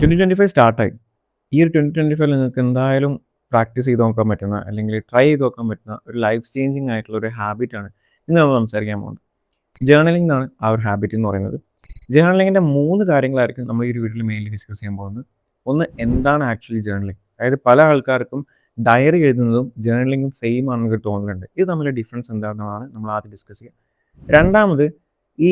2025 സ്റ്റാർട്ടായി. ഈ ഒരു 2025 നിങ്ങൾക്ക് എന്തായാലും പ്രാക്ടീസ് ചെയ്ത് നോക്കാൻ പറ്റുന്ന, അല്ലെങ്കിൽ ട്രൈ ചെയ്ത് നോക്കാൻ പറ്റുന്ന ഒരു ലൈഫ് ചേഞ്ചിങ് ആയിട്ടുള്ള ഒരു ഹാബിറ്റാണ് ഇന്ന് നമ്മൾ സംസാരിക്കാൻ പോകുന്നത്. ജേർണലിംഗ് എന്നാണ് ആ ഒരു ഹാബിറ്റ് എന്ന് പറയുന്നത്. ജേർണലിങ്ങിൻ്റെ 3 കാര്യങ്ങളായിരിക്കും നമ്മൾ ഈ ഒരു വീഡിയോയിൽ മെയിൻലി ഡിസ്കസ് ചെയ്യാൻ പോകുന്നത്. ഒന്ന്, എന്താണ് ആക്ച്വലി ജേർണലിംഗ്? അതായത് പല ആൾക്കാർക്കും ഡയറി എഴുതുന്നതും ജേർണലിംഗും സെയിം ആണെന്ന് എനിക്ക് തോന്നുന്നുണ്ട്. ഇത് തമ്മിലുള്ള ഡിഫറൻസ് എന്താണെന്നാണ് നമ്മൾ ആദ്യം ഡിസ്കസ് ചെയ്യുക. രണ്ടാമത്, ഈ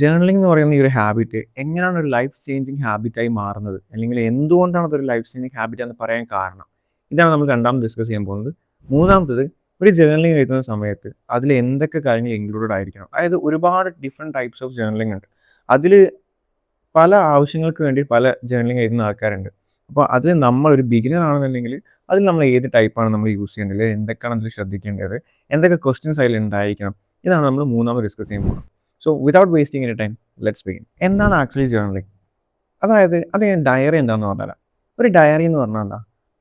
ജേർണലിംഗ് എന്ന് പറയുന്ന ഈ ഒരു ഹാബിറ്റ് എങ്ങനെയാണ് ഒരു ലൈഫ് ചേഞ്ചിങ് ഹാബിറ്റായി മാറുന്നത്? അല്ലെങ്കിൽ എന്തുകൊണ്ടാണ് അതൊരു ലൈഫ് ചേഞ്ചിങ് ഹാബിറ്റാന്ന് പറയാൻ കാരണം? ഇതാണ് നമ്മൾ രണ്ടാമത് ഡിസ്കസ് ചെയ്യാൻ പോകുന്നത്. മൂന്നാമത്തത്, ഒരു ജേർണലിംഗ് എഴുതുന്ന സമയത്ത് അതിൽ എന്തൊക്കെ കാര്യങ്ങൾ ഇൻക്ലൂഡഡ് ആയിരിക്കണം? അതായത് ഒരുപാട് ഡിഫറെൻറ്റ് ടൈപ്സ് ഓഫ് ജേർണലിംഗ് ഉണ്ട്. അതിൽ പല ആവശ്യങ്ങൾക്ക് വേണ്ടി പല ജേർണലിംഗ് എഴുതുന്ന ആൾക്കാരുണ്ട്. അപ്പോൾ അതിൽ നമ്മളൊരു ബിഗിനർ ആണെന്നുണ്ടെങ്കിൽ അതിൽ നമ്മൾ ഏത് ടൈപ്പാണ് നമ്മൾ യൂസ് ചെയ്യേണ്ടത്? എന്തൊക്കെയാണ് അതിൽ ശ്രദ്ധിക്കേണ്ടത്? എന്തൊക്കെ ക്വസ്റ്റ്യൻസ് അതിൽ ഉണ്ടായിരിക്കണം? ഇതാണ് നമ്മൾ മൂന്നാമത് ഡിസ്കസ് ചെയ്യാൻ പോകുന്നത്. So without wasting any time, let's begin. എന്താണ് ആക്ച്വലി ജേർണലിംഗ്? അതായത് അത് ഡയറി എന്താണെന്ന് പറഞ്ഞാൽ, ഒരു ഡയറി എന്ന് പറഞ്ഞാൽ എന്താ?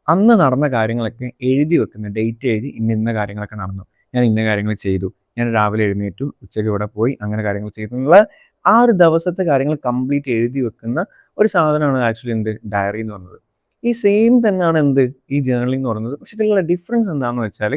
അന്ന് നടന്ന കാര്യങ്ങളൊക്കെ എഴുതി വെക്കുന്ന, ഡേറ്റ് എഴുതി ഇന്ന കാര്യങ്ങളൊക്കെ നടന്നു, ഞാൻ ഇന്ന കാര്യങ്ങൾ ചെയ്തു, ഞാൻ രാവിലെ എഴുന്നേറ്റു, ഉച്ചയ്ക്ക് ഇവിടെ പോയി, അങ്ങനെ കാര്യങ്ങൾ ചെയ്തു എന്നുള്ള ആ ഒരു ദിവസത്തെ കാര്യങ്ങൾ കംപ്ലീറ്റ് എഴുതി വെക്കുന്ന ഒരു സാധനമാണ് ആക്ച്വലി എന്ത്, ഡയറി എന്ന് പറയുന്നത്. ഈ സെയിം തന്നെയാണ് എന്ത്, ഈ ജേർണലിംഗ് എന്ന് പറയുന്നത്. പക്ഷെ ഇതിലുള്ള ഡിഫറൻസ് എന്താണെന്ന് വെച്ചാൽ,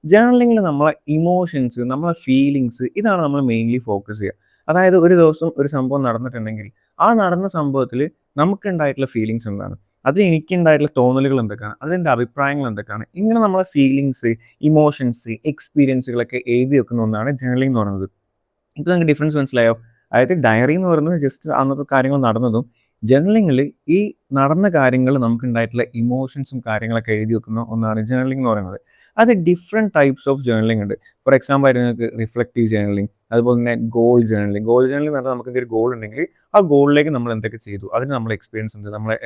ജേർണലിംഗിൽ നമ്മളെ ഇമോഷൻസ്, നമ്മളെ ഫീലിങ്സ്, ഇതാണ് നമ്മൾ മെയിൻലി ഫോക്കസ് ചെയ്യുക. അതായത് ഒരു ദിവസം ഒരു സംഭവം നടന്നിട്ടുണ്ടെങ്കിൽ ആ നടന്ന സംഭവത്തിൽ നമുക്കുണ്ടായിട്ടുള്ള ഫീലിങ്സ് എന്താണ്, അത് എനിക്കുണ്ടായിട്ടുള്ള തോന്നലുകൾ എന്തൊക്കെയാണ്, അതിൻ്റെ അഭിപ്രായങ്ങൾ എന്തൊക്കെയാണ്, ഇങ്ങനെ നമ്മളെ ഫീലിങ്സ്, ഇമോഷൻസ്, എക്സ്പീരിയൻസുകളൊക്കെ എഴുതി വെക്കുന്ന ഒന്നാണ് ജേർണലിംഗ് എന്ന് പറയുന്നത്. ഇപ്പോൾ നിങ്ങൾക്ക് ഡിഫറൻസ് മനസ്സിലായോ? അതായത് ഡയറി എന്ന് പറയുന്നത് ജസ്റ്റ് അന്നത്തെ കാര്യങ്ങൾ നടന്നതും, ജേർണലിംഗിൽ ഈ നടന്ന കാര്യങ്ങൾ നമുക്കുണ്ടായിട്ടുള്ള ഇമോഷൻസും കാര്യങ്ങളൊക്കെ എഴുതി വെക്കുന്ന ഒന്നാണ് ജേർണലിംഗ് എന്ന് പറയുന്നത്. അത് ഡിഫറെൻറ്റ് ടൈപ്സ് ഓഫ് ജേർണലിംഗ് ഉണ്ട്. ഫോർ എക്സാമ്പിൾ ആയിട്ട് നിങ്ങൾക്ക് റിഫ്ലക്റ്റീവ് ജേർണലിംഗ്, അതുപോലെ തന്നെ ഗോൾ ജേർണലിംഗ്. ഗോൾ ജേർണലിംഗ് എന്ന് പറഞ്ഞാൽ നമുക്ക് എന്തെങ്കിലും ഗോൾ ഉണ്ടെങ്കിൽ ആ ഗോളിലേക്ക് നമ്മൾ എന്തൊക്കെ ചെയ്തു, അതിന് നമ്മളെ എക്സ്പീരിയൻസ് ഉണ്ട്, നമ്മളെ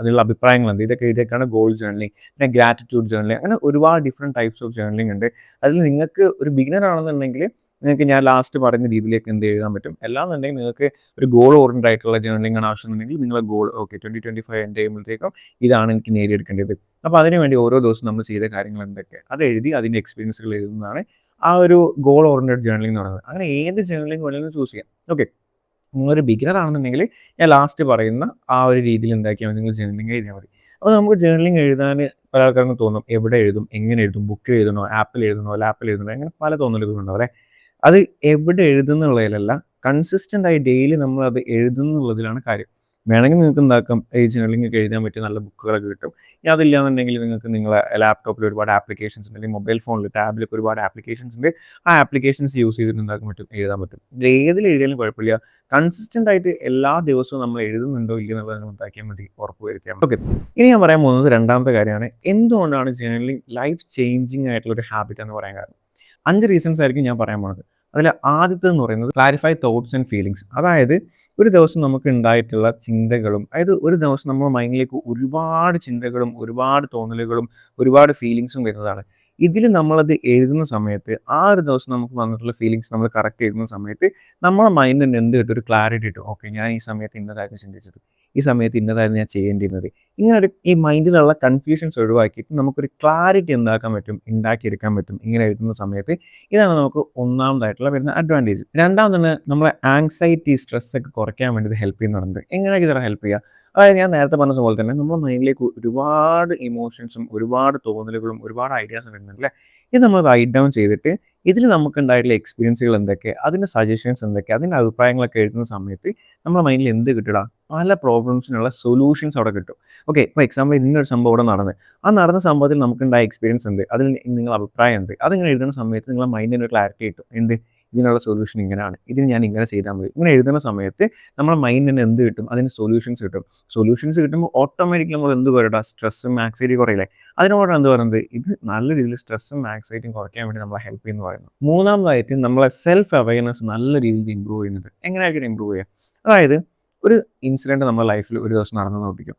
അതിലുള്ള അഭിപ്രായങ്ങൾ എന്ത്, ഇതൊക്കെ ഇതൊക്കെയാണ് ഗോൾ ജേർണലിംഗ്. പിന്നെ ഗ്രാറ്റിറ്റ്യൂഡ് ജേർണലിംഗ്, അങ്ങനെ ഒരുപാട് ഡിഫറെൻറ്റ് ടൈപ്സ് ഓഫ് ജേർണലിംഗ് ഉണ്ട്. അതിൽ നിങ്ങൾക്ക് ഒരു ബിഗിനർ ആണെന്നുണ്ടെങ്കിൽ നിങ്ങൾക്ക് ഞാൻ ലാസ്റ്റ് പറയുന്ന രീതിയിലേക്ക് എന്ത് എഴുതാൻ പറ്റും. അല്ലാന്നുണ്ടെങ്കിൽ നിങ്ങൾക്ക് ഒരു ഗോൾ ഓറിയൻറ്റഡ് ആയിട്ടുള്ള ജേർണലിംഗ് ആണ് ആവശ്യമെന്നുണ്ടെങ്കിൽ നിങ്ങളെ ഗോൾ, ഓക്കെ 2025 എൻഡ് ചെയ്യുമ്പോഴത്തേക്കും ഇതാണ് എനിക്ക് നേടിയെടുക്കേണ്ടത്. അപ്പോൾ അതിനുവേണ്ടി ഓരോ ദിവസവും നമ്മൾ ചെയ്ത കാര്യങ്ങൾ എന്തൊക്കെ അത് എഴുതി അതിൻ്റെ എക്സ്പീരിയൻസുകൾ എഴുതുന്നതാണ് ആ ഒരു ഗോൾ ഓറിയൻറ്റഡ് ജേർണലിംഗ് എന്ന് പറയുന്നത്. അങ്ങനെ ഏത് ജേർണലിംഗ് വേണമെങ്കിലും ചൂസ് ചെയ്യാം. ഓക്കെ, നിങ്ങളൊരു ബിഗിനർ ആണെന്നുണ്ടെങ്കിൽ ഞാൻ ലാസ്റ്റ് പറയുന്ന ആ ഒരു രീതിയിൽ എന്താക്കിയാൽ മതി, നിങ്ങൾ ജേർണലിംഗ് എഴുതിയാൽ മതി. അപ്പോൾ നമുക്ക് ജേർണലിംഗ് എഴുതാൻ പല ആൾക്കാർക്കും തോന്നും, എവിടെ എഴുതും, എങ്ങനെ എഴുതും, ബുക്കിൽ എഴുതണോ, ആപ്പിൽ എഴുതണോ, ലാപ്പിൽ എഴുതണോ, അങ്ങനെ പല തോന്നലുകളുണ്ടാവും അല്ലേ. അത് എവിടെ എഴുതുന്നുള്ളതിലല്ല, കൺസിസ്റ്റൻ്റ് ആയി ഡെയിലി നമ്മളത് എഴുതുന്നുള്ളതിലാണ് കാര്യം. വേണമെങ്കിൽ നിങ്ങൾക്ക് എന്താക്കാം, ഈ ജേർണലിംഗ് ഒക്കെ എഴുതാൻ പറ്റിയ നല്ല ബുക്കുകളൊക്കെ കിട്ടും. ഇനി അതില്ലാന്നുണ്ടെങ്കിൽ നിങ്ങൾക്ക് നിങ്ങളെ ലാപ്ടോപ്പിൽ ഒരുപാട് ആപ്ലിക്കേഷൻസ് ഉണ്ട്, അല്ലെങ്കിൽ മൊബൈൽ ഫോണിൽ, ടാബിലൊക്കെ ഒരുപാട് ആപ്ലിക്കേഷൻസ് ഉണ്ട്. ആ ആപ്ലിക്കേഷൻസ് യൂസ് ചെയ്തിട്ട് എന്താക്കാൻ പറ്റും, എഴുതാൻ പറ്റും. ഇത് ഏതിൽ എഴുതിയാലും കുഴപ്പമില്ല. കൺസിസ്റ്റൻ്റ് ആയിട്ട് എല്ലാ ദിവസവും നമ്മൾ എഴുതുന്നുണ്ടോ ഇല്ലയോ എന്നുള്ളത് മനസ്സിലാക്കിയാൽ മതി, ഉറപ്പ് വരുത്തിയാൽ മതി. ഓക്കെ, ഇനി ഞാൻ പറയാൻ പോകുന്നത് രണ്ടാമത്തെ കാര്യമാണ്, എന്തുകൊണ്ടാണ് ജേർണലിംഗ് ലൈഫ് ചേഞ്ചിങ് ആയിട്ടുള്ള ഒരു ഹാബിറ്റ് എന്ന് പറയാൻ കാരണം. 5 റീസൺസ് ആയിരിക്കും ഞാൻ പറയാൻ പോകുന്നത്. അതിൽ ആദ്യത്തേതെന്ന് പറയുന്നത് ക്ലാരിഫൈ തോട്ട്സ് ആൻഡ് ഫീലിങ്സ്. അതായത് ഒരു ദിവസം നമുക്ക് ഉണ്ടായിട്ടുള്ള ചിന്തകളും, അതായത് ഒരു ദിവസം നമ്മുടെ മൈൻഡിലേക്ക് ഒരുപാട് ചിന്തകളും ഒരുപാട് തോന്നലുകളും ഒരുപാട് ഫീലിങ്സും വരുന്നതാണ്. ഇതിൽ നമ്മളത് എഴുതുന്ന സമയത്ത് ആ ഒരു ദിവസം നമുക്ക് വന്നിട്ടുള്ള ഫീലിങ്സ് നമ്മൾ കറക്റ്റ് എഴുതുന്ന സമയത്ത് നമ്മുടെ മൈൻഡിന് എന്ത് കിട്ടും, ഒരു ക്ലാരിറ്റി കിട്ടും. ഓക്കെ, ഞാൻ ഈ സമയത്ത് ഇന്നതായിരുന്നു ചിന്തിച്ചത്, ഈ സമയത്ത് ഇന്നതായിരുന്നു ഞാൻ ചെയ്യേണ്ടിയിരുന്നത്. ഇങ്ങനെ ഒരു ഈ മൈൻഡിലുള്ള കൺഫ്യൂഷൻസ് ഒഴിവാക്കിയിട്ട് നമുക്കൊരു ക്ലാരിറ്റി എന്താക്കാൻ പറ്റും, ഉണ്ടാക്കിയെടുക്കാൻ പറ്റും ഇങ്ങനെ എഴുതുന്ന സമയത്ത്. ഇതാണ് നമുക്ക് ഒന്നാമതായിട്ടുള്ള വരുന്ന അഡ്വാൻറ്റേജ്. രണ്ടാമതാണ് നമ്മളെ ആങ്സൈറ്റി, സ്ട്രെസ് ഒക്കെ കുറയ്ക്കാൻ വേണ്ടി ഇത് ഹെൽപ്പ് ചെയ്യുന്നുണ്ട്. എങ്ങനെയൊക്കെ ഇതിനെ ഹെൽപ്പ് ചെയ്യുക? അതായത് ഞാൻ നേരത്തെ പറഞ്ഞ പോലെ തന്നെ നമ്മുടെ മൈൻഡിലേക്ക് ഒരുപാട് ഇമോഷൻസും ഒരുപാട് തോന്നലുകളും ഒരുപാട് ഐഡിയാസും വരുന്നുണ്ട് അല്ലേ. ഇത് നമ്മൾ റൈറ്റ് ഡൗൺ ചെയ്തിട്ട് ഇതിൽ നമുക്കുണ്ടായിട്ടുള്ള എക്സ്പീരിയൻസുകൾ എന്തൊക്കെ, അതിൻ്റെ സജഷൻസ് എന്തൊക്കെ, അതിൻ്റെ അഭിപ്രായങ്ങളൊക്കെ എഴുതുന്ന സമയത്ത് നമ്മുടെ മൈൻഡിൽ എന്ത് കിട്ടുക, പല പ്രോബ്ലംസിനുള്ള സൊല്യൂഷൻസ് അവിടെ കിട്ടും. ഓക്കെ, ഇപ്പോൾ എക്സാമ്പിൾ ഇന്നൊരു സംഭവം ഇവിടെ നടന്ന്, ആ നടന്ന സംഭവത്തിൽ നമുക്കുണ്ടായ എക്സ്പീരിയൻസ് എന്ത്, അതിൽ നിങ്ങളുടെ അഭിപ്രായം എന്ത്, അതിങ്ങനെ എഴുതുന്ന സമയത്ത് നിങ്ങളുടെ മൈൻഡിന് ഒരു ക്ലാരിറ്റി കിട്ടും. എന്ത്, ഇതിനുള്ള സൊല്യൂഷൻ ഇങ്ങനെയാണ്, ഇതിന് ഞാൻ ഇങ്ങനെ ചെയ്താൽ മതി. ഇങ്ങനെ എഴുതുന്ന സമയത്ത് നമ്മുടെ മൈൻഡിന് എന്ത് കിട്ടും, അതിന് സൊല്യൂഷൻസ് കിട്ടും. സൊല്യൂഷൻസ് കിട്ടുമ്പോൾ ഓട്ടോമാറ്റിക്കലി നമ്മൾ എന്ത് പറയടാ, സ്ട്രെസ്സും ആങ്സൈറ്റി കുറയില്ലേ. അതിനോടാണ് എന്ത് പറയുന്നത്, ഇത് നല്ല രീതിയിൽ സ്ട്രെസ്സും ആങ്സൈറ്റിയും കുറയ്ക്കാൻ വേണ്ടി നമ്മളെ ഹെൽപ്പ് ചെയ്യുന്നു പറയുന്നത്. മൂന്നാമതായിട്ട് നമ്മളെ സെൽഫ് അവയർനെസ് നല്ല രീതിയിൽ ഇമ്പ്രൂവ് ചെയ്യുന്നുണ്ട്. എങ്ങനെയായിരിക്കും ഇമ്പ്രൂവ് ചെയ്യുക? അതായത് ഒരു ഇൻസിഡൻറ്റ് നമ്മുടെ ലൈഫിൽ ഒരു ദിവസം നടന്നു നോക്കിക്കും,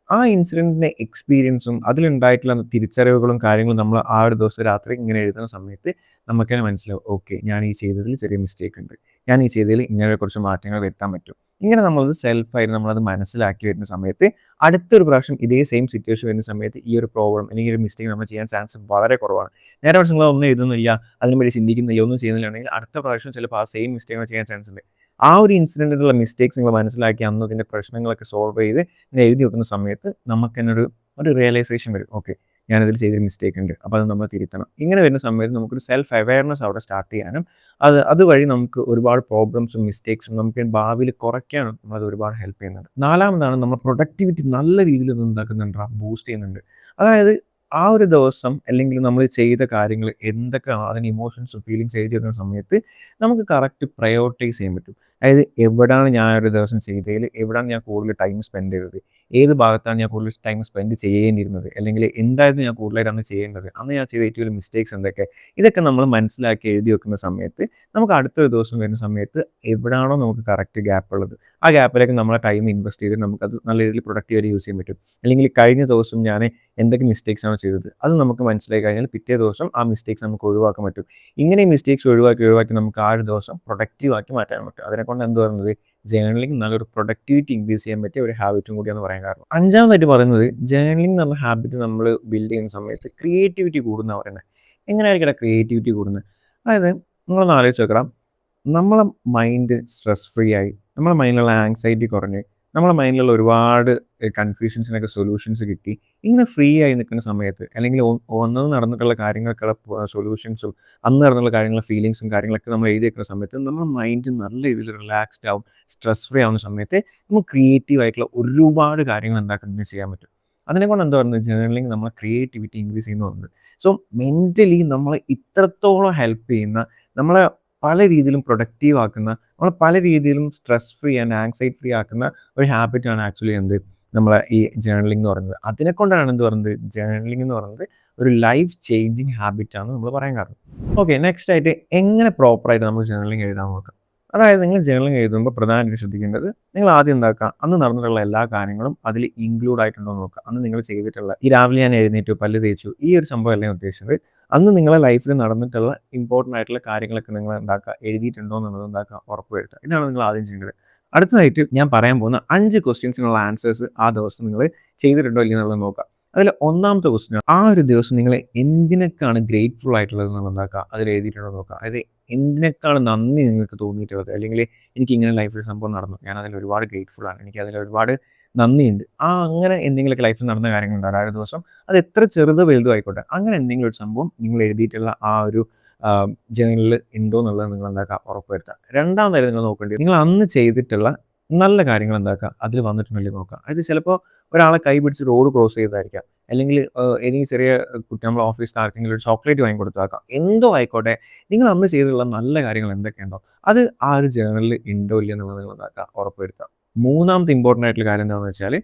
ആ ഇൻസിഡൻറ്റിൻ്റെ എക്സ്പീരിയൻസും അതിലുണ്ടായിട്ടുള്ള തിരിച്ചറിവുകളും കാര്യങ്ങളും നമ്മൾ ആ ഒരു ദിവസം രാത്രി ഇങ്ങനെ എഴുതുന്ന സമയത്ത് നമുക്ക് തന്നെ മനസ്സിലാവും, ഓക്കെ ഞാൻ ഈ ചെയ്തതിൽ ചെറിയ മിസ്റ്റേക്ക് ഉണ്ട്, ഞാൻ ഈ ചെയ്തതിൽ ഇങ്ങനെ കുറച്ച് മാറ്റങ്ങൾ വരുത്താൻ പറ്റും. ഇങ്ങനെ നമ്മളത് സെൽഫായിട്ട് നമ്മളത് മനസ്സിലാക്കി വരുന്ന സമയത്ത് അടുത്തൊരു പ്രാവശ്യം ഇതേ സെയിം സിറ്റുവേഷൻ വരുന്ന സമയത്ത് ഈ ഒരു പ്രോബ്ലം അല്ലെങ്കിൽ ഒരു മിസ്റ്റേക്ക് നമ്മൾ ചെയ്യാൻ ചാൻസ് വളരെ കുറവാണ്. നേരെ പക്ഷേ നിങ്ങൾ ഒന്നും എഴുതുന്നില്ല, അതിനുവേണ്ടി ചിന്തിക്കുന്നില്ല, ഒന്നും ചെയ്യുന്നില്ലാണെങ്കിൽ അടുത്ത പ്രാവശ്യം ചിലപ്പോൾ ആ സെയിം മിസ്റ്റേക്ക് ചെയ്യാൻ ചാൻസ് ഉണ്ട്. ആ ഒരു ഇൻസിഡൻറ്റിലുള്ള മിസ്റ്റേക്സ് നിങ്ങൾ മനസ്സിലാക്കി അന്ന് അതിൻ്റെ പ്രശ്നങ്ങളൊക്കെ സോൾവ് ചെയ്ത് ഇങ്ങനെ എഴുതി വെക്കുന്ന സമയത്ത് നമുക്ക് തന്നെ ഒരു റിയലൈസേഷൻ വരും. ഓക്കെ, ഞാനതിൽ ചെയ്തൊരു മിസ്റ്റേക്ക് ഉണ്ട്. അപ്പോൾ അത് നമ്മൾ തിരുത്തണം. ഇങ്ങനെ വരുന്ന സമയത്ത് നമുക്കൊരു സെൽഫ് അവെയർനെസ് അവിടെ സ്റ്റാർട്ട് ചെയ്യാനും അതുവഴി നമുക്ക് ഒരുപാട് പ്രോബ്ലംസും മിസ്റ്റേക്സും നമുക്ക് ഭാവിയിൽ കുറയ്ക്കാനും നമ്മളത് ഒരുപാട് ഹെൽപ്പ് ചെയ്യുന്നുണ്ട്. നാലാമതാണ് നമ്മൾ പ്രൊഡക്ടിവിറ്റി നല്ല രീതിയിൽ ഇത് എന്താക്കുന്നുണ്ട്, ബൂസ്റ്റ് ചെയ്യുന്നുണ്ട്. അതായത് ആ ഒരു ദിവസം അല്ലെങ്കിൽ നമ്മൾ ചെയ്ത കാര്യങ്ങൾ എന്തൊക്കെയാണോ അതിന് ഇമോഷൻസും ഫീലിങ്സ് എഴുതി വെക്കുന്ന സമയത്ത് നമുക്ക് കറക്റ്റ് പ്രയോറിറ്റൈസ് ചെയ്യാൻ പറ്റും. അതായത് എവിടാണ് ഞാൻ ഒരു ദിവസം ചെയ്തതിൽ എവിടാണ് ഞാൻ കൂടുതൽ ടൈം സ്പെൻഡ് ചെയ്തത്, ഏത് ഭാഗത്താണ് ഞാൻ കൂടുതൽ ടൈം സ്പെൻഡ് ചെയ്യേണ്ടിയിരുന്നത്, അല്ലെങ്കിൽ എന്തായിരുന്നു ഞാൻ കൂടുതലായിട്ട് അന്ന് ചെയ്യേണ്ടത്, അന്ന് ഞാൻ ചെയ്ത ഏറ്റവും വലിയ മിസ്റ്റേക്സ് എന്തൊക്കെ, ഇതൊക്കെ നമ്മൾ മനസ്സിലാക്കി എഴുതി വെക്കുന്ന സമയത്ത് നമുക്ക് അടുത്തൊരു ദിവസം വരുന്ന സമയത്ത് എവിടാണോ നമുക്ക് കറക്റ്റ് ഗ്യാപ്പ് ഉള്ളത് ആ ഗ്യാപ്പിലേക്ക് നമ്മളെ ടൈം ഇൻവെസ്റ്റ് ചെയ്ത് നമുക്കത് നല്ല രീതിയിൽ പ്രൊഡക്റ്റീവായിട്ട് യൂസ് ചെയ്യാൻ പറ്റും. അല്ലെങ്കിൽ കഴിഞ്ഞ ദിവസം ഞാൻ എന്തൊക്കെ മിസ്റ്റേക്സ് ആണ് ചെയ്തത് അത് നമുക്ക് മനസ്സിലായി കഴിഞ്ഞാൽ പിറ്റേ ദിവസം ആ മിസ്റ്റേക്സ് നമുക്ക് ഒഴിവാക്കാൻ പറ്റും. ഇങ്ങനെ ഈ മിസ്റ്റേക്സ് ഒഴിവാക്കി നമുക്ക് ആ ഒരു ദിവസം പ്രൊഡക്റ്റീവാക്കി മാറ്റാൻ പറ്റും. അതിനെക്കൊണ്ട് എന്ത് പറയുന്നത്, ജേർണലിംഗ് നല്ലൊരു പ്രൊഡക്ടിവിറ്റി ഇൻക്രീസ് ചെയ്യാൻ പറ്റിയ ഒരു ഹാബിറ്റും കൂടിയാണെന്ന് പറയാൻ കാരണം. അഞ്ചാമതായിട്ട് പറയുന്നത്, ജേർണലിംഗ് എന്നുള്ള ഹാബിറ്റ് നമ്മൾ ബിൽഡ് ചെയ്യുന്ന സമയത്ത് ക്രിയേറ്റിവിറ്റി കൂടുന്ന പറയുന്നത്. എങ്ങനെയായിരിക്കും ക്രിയേറ്റിവിറ്റി കൂടുന്നത്? അതായത് നിങ്ങളൊന്ന് ആലോചിച്ച് നോക്കണം, നമ്മളെ മൈൻഡ് സ്ട്രെസ് ഫ്രീ ആയി, നമ്മളെ മൈൻഡിലുള്ള ആങ്സൈറ്റി കുറഞ്ഞ്, നമ്മളെ മൈൻഡിലുള്ള ഒരുപാട് കൺഫ്യൂഷൻസിനൊക്കെ സൊല്യൂഷൻസ് കിട്ടി. ഇങ്ങനെ ഫ്രീ ആയി നിൽക്കുന്ന സമയത്ത് അല്ലെങ്കിൽ ഒന്നു നടന്നിട്ടുള്ള കാര്യങ്ങൾക്കുള്ള സൊല്യൂഷൻസും അന്ന് നടന്നുള്ള കാര്യങ്ങളുടെ ഫീലിങ്സും കാര്യങ്ങളൊക്കെ നമ്മൾ എഴുതി വെക്കുന്ന സമയത്ത് നമ്മുടെ മൈൻഡ് നല്ല രീതിയിൽ റിലാക്സ്ഡ് ആവും, സ്ട്രെസ് ഫ്രീ ആവുന്ന സമയത്ത് നമുക്ക് ക്രിയേറ്റീവ് ആയിട്ടുള്ള ഒരുപാട് കാര്യങ്ങൾ എന്താക്കുന്നത് ചെയ്യാൻ പറ്റും. അതിനെക്കൊണ്ട് എന്താ പറയുന്നത്, ജേർണലിംഗ് നമ്മളെ ക്രിയേറ്റിവിറ്റി ഇൻക്രീസ് ചെയ്യുന്നുണ്ട്. സോ മെൻ്റലി നമ്മളെ ഇത്രത്തോളം ഹെൽപ്പ് ചെയ്യുന്ന, നമ്മളെ പല രീതിയിലും പ്രൊഡക്റ്റീവ് ആക്കുന്ന, നമ്മളെ പല രീതിയിലും stress free and anxiety free ആക്കുന്ന ഒരു ഹാബിറ്റാണ് ആക്ച്വലി എന്ത്, നമ്മളെ ഈ ജേർണലിംഗ് എന്ന് പറയുന്നത്. അതിനെക്കൊണ്ടാണ് എന്ത് പറയുന്നത്, ജേർണലിംഗ് എന്ന് പറയുന്നത് ഒരു ലൈഫ് ചേഞ്ചിങ് ഹാബിറ്റാണ് നമ്മൾ പറയാൻ കാരണം. ഓക്കെ, നെക്സ്റ്റ് ആയിട്ട് എങ്ങനെ പ്രോപ്പറായിട്ട് നമുക്ക് ജേർണലിംഗ് എഴുതാൻ നോക്കാം. അതായത് നിങ്ങൾ ജേർണലിംഗ് എഴുതുമ്പോൾ പ്രധാനമായിട്ട് ശ്രദ്ധിക്കേണ്ടത്, നിങ്ങൾ ആദ്യം എന്താക്കുക, അന്ന് നടന്നിട്ടുള്ള എല്ലാ കാര്യങ്ങളും അതിൽ ഇൻക്ലൂഡ് ആയിട്ടുണ്ടോ എന്ന് നോക്കുക. അന്ന് നിങ്ങൾ ചെയ്തിട്ടുള്ള, ഈ രാവിലെ ഞാൻ എഴുന്നേറ്റു, പല്ല് തേച്ചു, ഈ ഒരു സംഭവം അല്ല ഞാൻ ഉദ്ദേശിച്ചത്. അന്ന് നിങ്ങളെ ലൈഫിൽ നടന്നിട്ടുള്ള ഇമ്പോർട്ടൻ്റ് ആയിട്ടുള്ള കാര്യങ്ങളൊക്കെ നിങ്ങൾ എന്താക്കുക, എഴുതിയിട്ടുണ്ടോ എന്നുള്ളത് എന്താക്കുക, ഉറപ്പ് വരുത്തുക. ഇതാണ് നിങ്ങൾ ആദ്യം ചെയ്യേണ്ടത്. അടുത്തതായിട്ട് ഞാൻ പറയാൻ പോകുന്ന 5 ക്വസ്റ്റ്യൻസിനുള്ള ആൻസേഴ്സ് ആ ദിവസം നിങ്ങൾ ചെയ്തിട്ടുണ്ടോ ഇല്ലയോ എന്നുള്ളത് നോക്കുക. അതിൽ ഒന്നാമത്തെ ക്വസ്റ്റ്യൻ, ആ ഒരു ദിവസം നിങ്ങൾ എന്തിനൊക്കെയാണ് ഗ്രേറ്റ്ഫുൾ ആയിട്ടുള്ളത് എന്നുള്ളത് എന്താക്കുക, അതിൽ എഴുതിയിട്ടുണ്ടോ നോക്കുക. അതായത് എന്തിനേക്കാണ് നന്ദി നിങ്ങൾക്ക് തോന്നിയിട്ടുള്ളത്, അല്ലെങ്കിൽ എനിക്കിങ്ങനെ ലൈഫിൽ സംഭവം നടന്നു, ഞാനതിൽ ഒരുപാട് ഗ്രേറ്റ്ഫുൾ ആണ്, എനിക്കതിൽ ഒരുപാട് നന്ദിയുണ്ട്. അങ്ങനെ എന്തെങ്കിലുമൊക്കെ ലൈഫിൽ നടന്ന കാര്യങ്ങളുണ്ടാകും ആ ഒരു ദിവസം, അത് എത്ര ചെറുതോ വലുതോ ആയിക്കോട്ടെ, അങ്ങനെ എന്തെങ്കിലും ഒരു സംഭവം നിങ്ങൾ എഴുതിയിട്ടുള്ള ആ ഒരു ജേർണലിൽ ഉണ്ടോ എന്നുള്ളത് നിങ്ങൾ എന്താക്കുക, ഉറപ്പുവരുത്തുക. രണ്ടാമതായിട്ട് നിങ്ങൾ നോക്കേണ്ടത്, നിങ്ങൾ അന്ന് ചെയ്തിട്ടുള്ള നല്ല കാര്യങ്ങൾ എന്താക്കുക, അതിൽ വന്നിട്ടുണ്ടെങ്കിൽ നോക്കുക. അതായത് ചിലപ്പോൾ ഒരാളെ കൈ പിടിച്ച് റോഡ് ക്രോസ് ചെയ്തായിരിക്കാം, അല്ലെങ്കിൽ എനിക്ക് ചെറിയ കുട്ടി നമ്മൾ ഓഫീസിൽ ആർക്കെങ്കിലും ഒരു ചോക്ലേറ്റ് വാങ്ങി കൊടുത്താക്കാം, എന്തോ ആയിക്കോട്ടെ, നിങ്ങൾ അന്ന് ചെയ്തിട്ടുള്ള നല്ല കാര്യങ്ങൾ എന്തൊക്കെയുണ്ടോ അത് ആ ഒരു ജേർണലിൽ ഉണ്ടോ ഇല്ലയോ എന്നുള്ളത് നിങ്ങൾ എന്താക്കുക, ഉറപ്പുവരുത്തുക. മൂന്നാമത്തെ ഇമ്പോർട്ടൻ്റ് ആയിട്ടുള്ള കാര്യം എന്താണെന്ന് വെച്ചാൽ,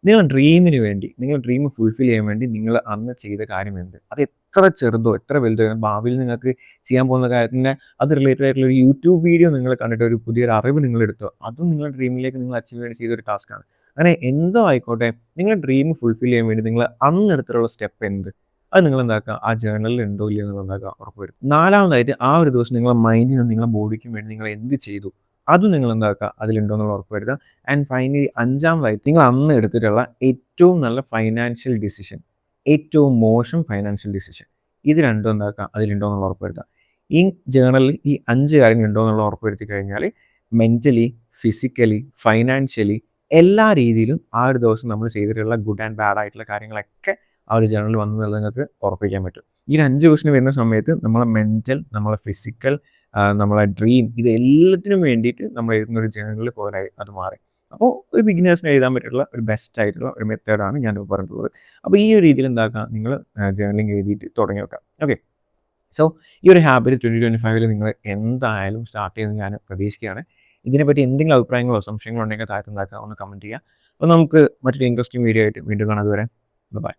നിങ്ങൾ ഡ്രീമിന് വേണ്ടി, നിങ്ങൾ ഡ്രീം ഫുൾഫിൽ ചെയ്യാൻ വേണ്ടി നിങ്ങൾ അന്ന് ചെയ്ത കാര്യം എന്ത്, അത് എത്ര ചെറുതോ എത്ര വലുതോ, ഭാവിയിൽ നിങ്ങൾക്ക് ചെയ്യാൻ പോകുന്ന കാര്യത്തിന് അത് റിലേറ്റഡ് ആയിട്ടുള്ള ഒരു യൂട്യൂബ് വീഡിയോ നിങ്ങൾ കണ്ടിട്ട് ഒരു പുതിയൊരു അറിവ് നിങ്ങൾ എടുത്തോ, അതും നിങ്ങളുടെ ഡ്രീമിലേക്ക് നിങ്ങൾ അച്ചീവ് വേണ്ടി ചെയ്തൊരു ടാസ്ക്കാണ്. അങ്ങനെ എന്തോ ആയിക്കോട്ടെ, നിങ്ങളുടെ ഡ്രീം ഫുൾഫിൽ ചെയ്യാൻ വേണ്ടി നിങ്ങൾ അന്ന് എടുത്തിട്ടുള്ള സ്റ്റെപ്പ് എന്ത്, അത് നിങ്ങൾ എന്താക്കുക, ആ ജേർണലിൽ ഉണ്ടോ ഇല്ലയോ എന്ന് എന്താക്കുക, ഉറപ്പുവരും. നാലാമതായിട്ട് ആ ഒരു ദിവസം നിങ്ങളുടെ മൈൻഡിനും നിങ്ങളുടെ ബോഡിക്കും വേണ്ടി നിങ്ങൾ എന്ത് ചെയ്തു, അതും നിങ്ങൾ എന്താക്കുക, അതിലുണ്ടോ എന്നുള്ള ഉറപ്പുവരുത്തുക. ആൻഡ് ഫൈനലി അഞ്ചാമതായിട്ട്, നിങ്ങൾ അന്ന് എടുത്തിട്ടുള്ള ഏറ്റവും നല്ല ഫൈനാൻഷ്യൽ ഡിസിഷൻ, ഏറ്റവും മോശം ഫൈനാൻഷ്യൽ ഡിസിഷൻ, ഇത് രണ്ടും എന്താക്കുക, അതിലുണ്ടോ എന്നുള്ള ഉറപ്പുവരുത്തുക. ഈ ജേർണലിൽ ഈ 5 കാര്യങ്ങൾ ഉണ്ടോ എന്നുള്ള ഉറപ്പുവരുത്തി കഴിഞ്ഞാൽ മെൻ്റലി, ഫിസിക്കലി, ഫൈനാൻഷ്യലി എല്ലാ രീതിയിലും ആ ഒരു ദിവസം നമ്മൾ ചെയ്തിട്ടുള്ള ഗുഡ് ആൻഡ് ബാഡ് ആയിട്ടുള്ള കാര്യങ്ങളൊക്കെ ആ ഒരു ജേർണലിൽ വന്നത് നിങ്ങൾക്ക് ഉറപ്പിക്കാൻ പറ്റും. ഈ 5 ക്വസ്റ്റ്യൻ വരുന്ന സമയത്ത് നമ്മളെ മെൻ്റൽ, നമ്മളെ ഫിസിക്കൽ, നമ്മളെ ഡ്രീം, ഇത് എല്ലാത്തിനും വേണ്ടിയിട്ട് നമ്മൾ എഴുതുന്ന ഒരു ജേർണൽ പോലെ അത് മാറി. അപ്പോൾ ഒരു ബിഗിനേഴ്സിന് എഴുതാൻ പറ്റിയിട്ടുള്ള ഒരു ബെസ്റ്റ് ആയിട്ടുള്ള ഒരു മെത്തേഡാണ് ഞാനിപ്പോൾ പറഞ്ഞിട്ടുള്ളത്. അപ്പോൾ ഈ ഒരു രീതിയിൽ എന്താക്കുക, നിങ്ങൾ ജേർണലിംഗ് എഴുതിയിട്ട് തുടങ്ങി വെക്കാം. ഓക്കെ, സോ ഈ ഒരു ഹാബിറ്റ് 2025 നിങ്ങൾ എന്തായാലും സ്റ്റാർട്ട് ചെയ്യുമെന്ന് ഞാൻ പ്രതീക്ഷിക്കുകയാണ്. ഇതിനെപ്പറ്റി എന്തെങ്കിലും അഭിപ്രായങ്ങളോ സംശയങ്ങളോ ഉണ്ടെങ്കിൽ താഴത്ത് എന്താക്കുക, ഒന്ന് കമൻറ്റ് ചെയ്യുക. അപ്പോൾ നമുക്ക് മറ്റൊരു ഇൻട്രസ്റ്റിംഗ് വീഡിയോ ആയിട്ട് വീണ്ടും കാണാം. അതുവരെ ബൈ.